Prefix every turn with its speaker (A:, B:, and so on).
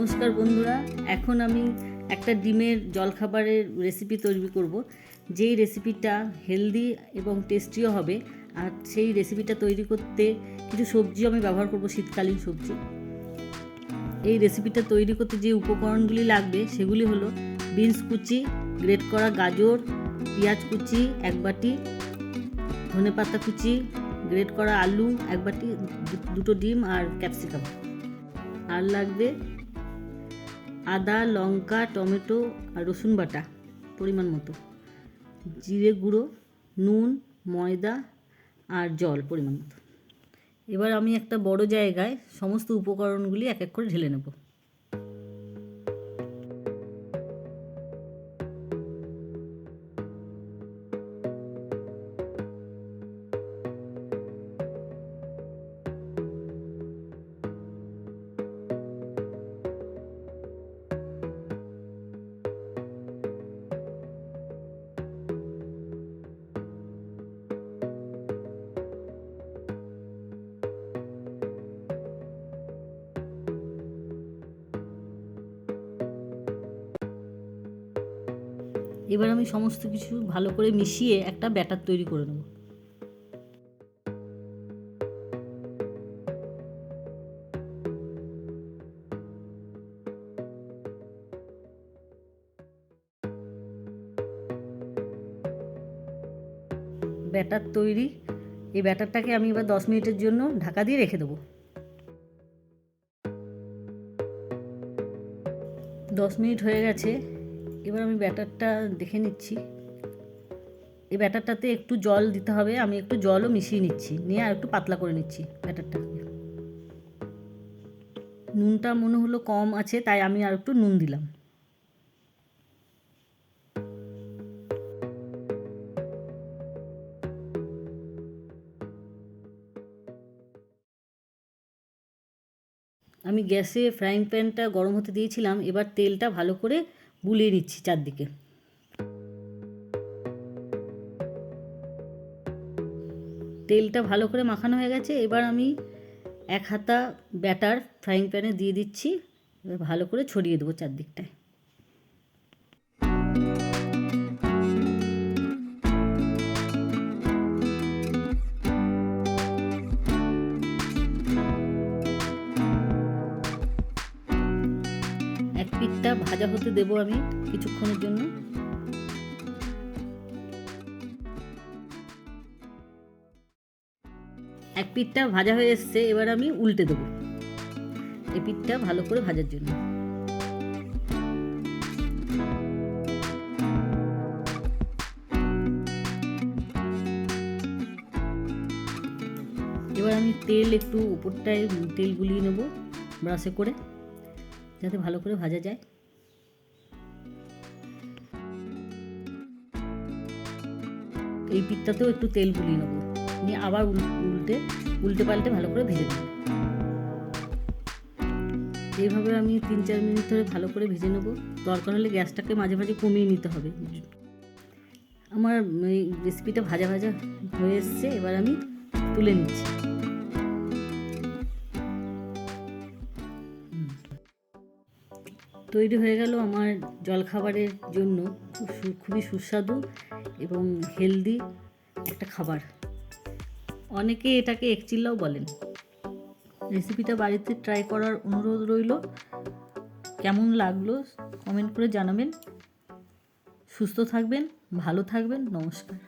A: নমস্কার বন্ধুরা, এখন আমি একটা ডিমের জলখাবারের রেসিপি তৈরি করব, যেই রেসিপিটা হেলদি এবং টেস্টিও হবে। আর সেই রেসিপিটা তৈরি করতে কিছু সবজি আমি ব্যবহার করব, শীতকালীন সবজি। এই রেসিপিটা তৈরি করতে যে উপকরণগুলি লাগবে সেগুলি হলো বিনস কুচি, গ্রেট করা গাজর, পেঁয়াজ কুচি 1 বাটি, ধনেপাতা কুচি, গ্রেট করা আলু 1 বাটি, দুটো ডিম আর ক্যাপসিকাম। আর লাগবে আদা, লঙ্কা, টমেটো আর রসুন বাটা পরিমাণ মতো, জিরে গুঁড়ো, নুন, ময়দা আর জল পরিমাণ মতো। এবার আমি একটা বড় জায়গায় সমস্ত উপকরণগুলি এক এক করে ঢেলে নেব। এবার আমি সমস্ত কিছু ভালো করে মিশিয়ে একটা ব্যাটার তৈরি করে নেব। ব্যাটার তৈরি। এই ব্যাটারটাকে আমি এবার 10 মিনিটের জন্য ঢাকা দিয়ে রেখে দেবো। 10 মিনিট হয়ে গেছে। এবার আমি ব্যাটারটা দেখে নিচ্ছি। এই ব্যাটারটাতে একটু জল দিতে হবে, আমি একটু জলও মিশিয়ে নিচ্ছি, নিয়ে আর একটু পাতলা করে নিচ্ছি ব্যাটারটাকে। নুনটা মনে হলো কম আছে, তাই আমি আর একটু নুন দিলাম। আমি গ্যাসে ফ্রাইং প্যানটা গরম হতে দিয়েছিলাম। এবার তেলটা ভালো করে বুলিয়ে নিচ্ছি চারদিকে। তেলটা ভালো করে মাখানো হয়ে গেছে। এবার আমি 1 হাতা ব্যাটার ফ্রাইং প্যানে দিয়ে দিচ্ছি। এবার ভালো করে ছড়িয়ে দেবো চারদিকটায়। এক পিঠটা ভাজা হতে দেবো আমি কিছুক্ষণের জন্য। এক পিঠটা ভাজা হয়ে এসছে, এবার আমি উল্টে দেবো এই পিঠটা ভালো করে ভাজার জন্য। এবার আমি তেল একটু উপরটায় তেল গুলিয়ে নেব ব্রাশে করে, যাতে ভালো করে ভাজা যায়। এই পিঠটাতেও একটু তেল গুলিয়ে নেব, নিয়ে আবার উল্টে পাল্টে ভালো করে ভেজে নেব। এইভাবে আমি 3-4 মিনিট ধরে ভালো করে ভেজে নেব। দরকার হলে গ্যাসটাকে মাঝে মাঝে কমিয়ে নিতে হবে। আমার এই রেসিপিটা ভাজা ভাজা হয়ে এসছে, এবার আমি তুলে নিচ্ছি। তৈরি হয়ে গেল আমার জলখাবারের জন্য খুবই সুস্বাদু এবং হেলদি একটা খাবার। অনেকে এটাকে এগ চিল্লাও বলেন। রেসিপিটা বাড়িতে ট্রাই করার অনুরোধ রইল। কেমন লাগলো কমেন্ট করে জানাবেন। সুস্থ থাকবেন, ভালো থাকবেন। নমস্কার।